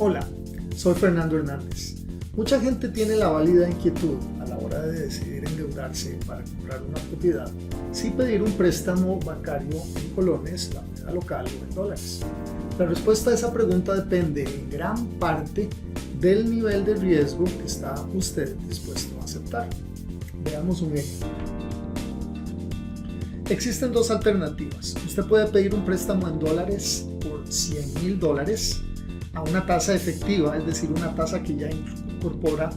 Hola, soy Fernando Hernández. Mucha gente tiene la válida inquietud a la hora de decidir endeudarse para comprar una propiedad si pedir un préstamo bancario en colones, la moneda local o en dólares. La respuesta a esa pregunta depende en gran parte del nivel de riesgo que está usted dispuesto a aceptar. Veamos un ejemplo. Existen dos alternativas. Usted puede pedir un préstamo en dólares por $100,000 a una tasa efectiva, es decir, una tasa que ya incorpora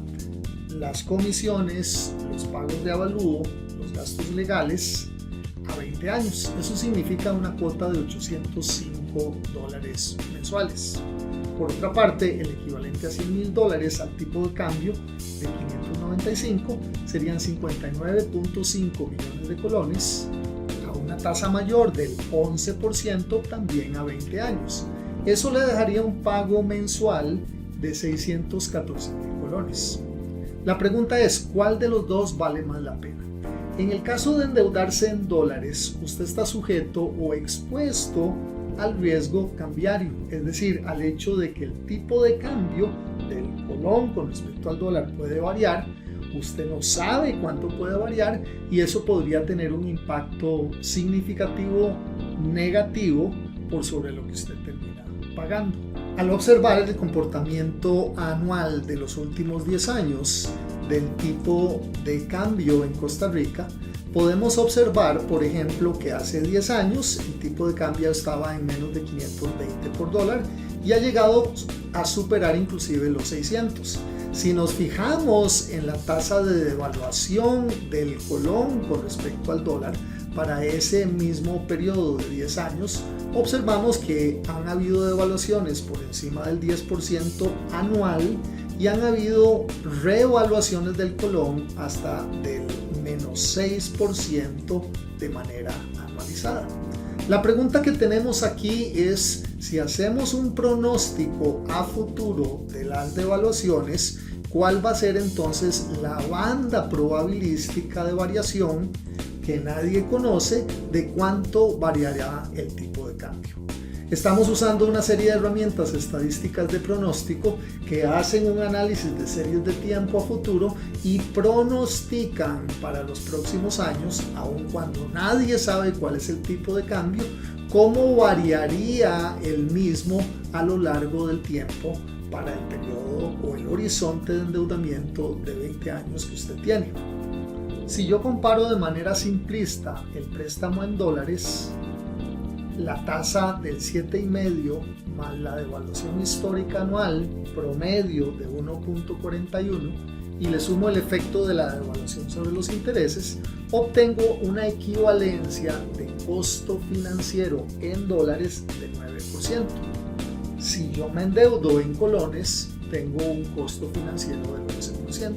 las comisiones, los pagos de avalúo, los gastos legales a 20 años. Eso significa una cuota de $805 mensuales. Por otra parte, el equivalente a $100,000 al tipo de cambio de 595 serían 59.5 millones de colones a una tasa mayor del 11% también a 20 años. Eso le dejaría un pago mensual de 614,000 colones. La pregunta es, ¿cuál de los dos vale más la pena? En el caso de endeudarse en dólares, usted está sujeto o expuesto al riesgo cambiario, es decir, al hecho de que el tipo de cambio del colón con respecto al dólar puede variar. Usted no sabe cuánto puede variar y eso podría tener un impacto significativo negativo por sobre lo que usted termina pagando. Al observar el comportamiento anual de los últimos 10 años del tipo de cambio en Costa Rica, podemos observar, por ejemplo, que hace 10 años el tipo de cambio estaba en menos de 520 por dólar y ha llegado a superar inclusive los 600. Si nos fijamos en la tasa de devaluación del colón con respecto al dólar para ese mismo periodo de 10 años, observamos que han habido devaluaciones por encima del 10% anual y han habido reevaluaciones del colón hasta del menos 6% de manera anualizada. La pregunta que tenemos aquí es si hacemos un pronóstico a futuro de las devaluaciones, ¿cuál va a ser entonces la banda probabilística de variación que nadie conoce de cuánto variará el tipo de cambio? Estamos usando una serie de herramientas estadísticas de pronóstico que hacen un análisis de series de tiempo a futuro y pronostican para los próximos años, aun cuando nadie sabe cuál es el tipo de cambio, cómo variaría el mismo a lo largo del tiempo para el periodo o el horizonte de endeudamiento de 20 años que usted tiene. Si yo comparo de manera simplista el préstamo en dólares, la tasa del 7,5 más la devaluación histórica anual promedio de 1.41 y le sumo el efecto de la devaluación sobre los intereses, obtengo una equivalencia de costo financiero en dólares de 9%. Si yo me endeudo en colones, tengo un costo financiero del 11%.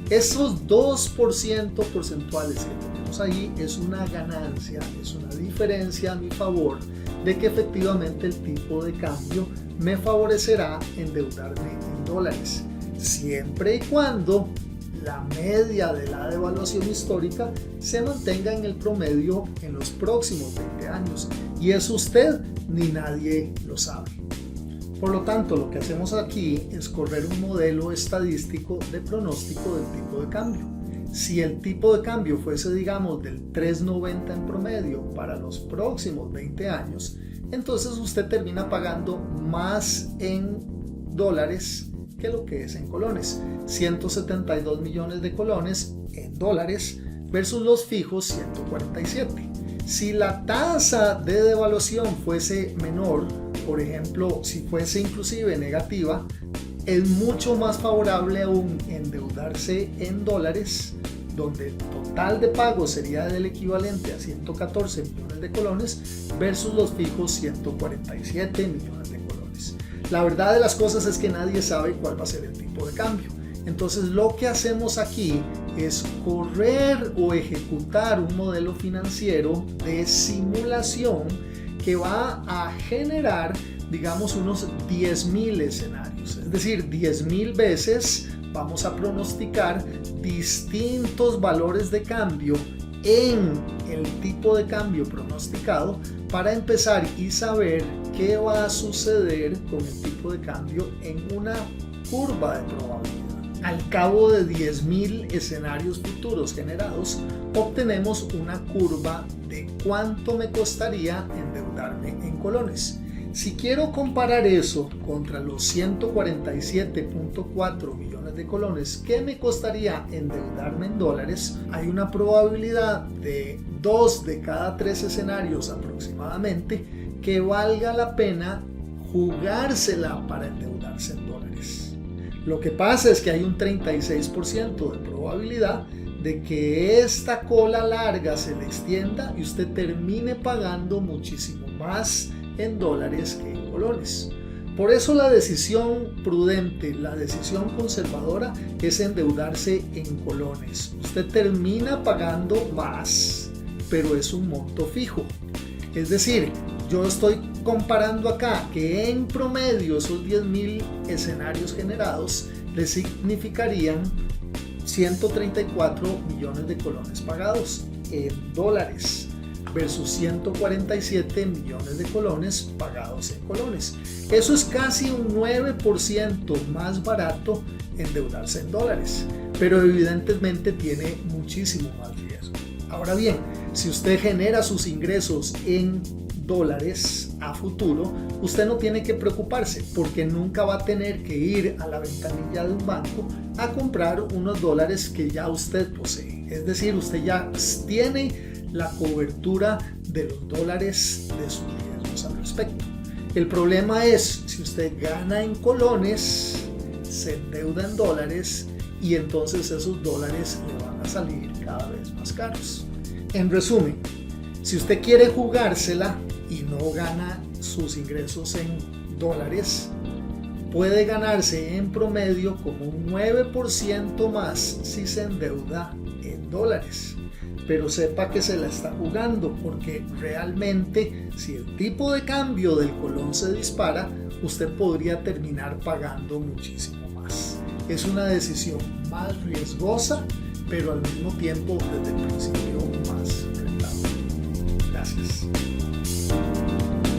Esos 2% porcentuales que tenemos ahí es una ganancia, es una diferencia a mi favor de que efectivamente el tipo de cambio me favorecerá endeudarme en dólares, siempre y cuando la media de la devaluación histórica se mantenga en el promedio en los próximos 20 años, y eso usted ni nadie lo sabe. Por lo tanto, lo que hacemos aquí es correr un modelo estadístico de pronóstico del tipo de cambio. Si el tipo de cambio fuese, digamos, del 3.90 en promedio para los próximos 20 años, entonces usted termina pagando más en dólares que lo que es en colones. 172 millones de colones en dólares versus los fijos 147. Si la tasa de devaluación fuese menor, por ejemplo, si fuese inclusive negativa, es mucho más favorable aún endeudarse en dólares, donde el total de pago sería del equivalente a 114 millones de colones versus los fijos 147 millones de colones. La verdad de las cosas es que nadie sabe cuál va a ser el tipo de cambio. Entonces lo que hacemos aquí es correr o ejecutar un modelo financiero de simulación que va a generar, digamos, unos 10,000 escenarios. Es decir, 10,000 veces vamos a pronosticar distintos valores de cambio en el tipo de cambio pronosticado para empezar y saber qué va a suceder con el tipo de cambio en una curva de probabilidad. Al cabo de 10.000 escenarios futuros generados, obtenemos una curva de cuánto me costaría endeudarme en colones. Si quiero comparar eso contra los 147.4 millones de colones que me costaría endeudarme en dólares, hay una probabilidad de 2 de cada 3 escenarios aproximadamente que valga la pena jugársela para endeudarse en dólares. Lo que pasa es que hay un 36% de probabilidad de que esta cola larga se le extienda y usted termine pagando muchísimo más en dólares que en colones. Por eso la decisión prudente, la decisión conservadora es endeudarse en colones. Usted termina pagando más, pero es un monto fijo. Es decir, yo estoy comparando acá que en promedio esos 10.000 escenarios generados le significarían 134 millones de colones pagados en dólares versus 147 millones de colones pagados en colones. Eso es casi un 9% más barato endeudarse en dólares, pero evidentemente tiene muchísimo más riesgo. Ahora bien, si usted genera sus ingresos en dólares a futuro, usted no tiene que preocuparse porque nunca va a tener que ir a la ventanilla de un banco a comprar unos dólares que ya usted posee. Es decir, usted ya tiene la cobertura de los dólares de sus riesgos al respecto. El problema es si usted gana en colones, se endeuda en dólares y entonces esos dólares le van a salir cada vez más caros. En resumen, si usted quiere jugársela y no gana sus ingresos en dólares, puede ganarse en promedio como un 9% más si se endeuda en dólares. Pero sepa que se la está jugando porque realmente si el tipo de cambio del colón se dispara, usted podría terminar pagando muchísimo más. Es una decisión más riesgosa, pero al mismo tiempo desde el principio más rentable. Gracias.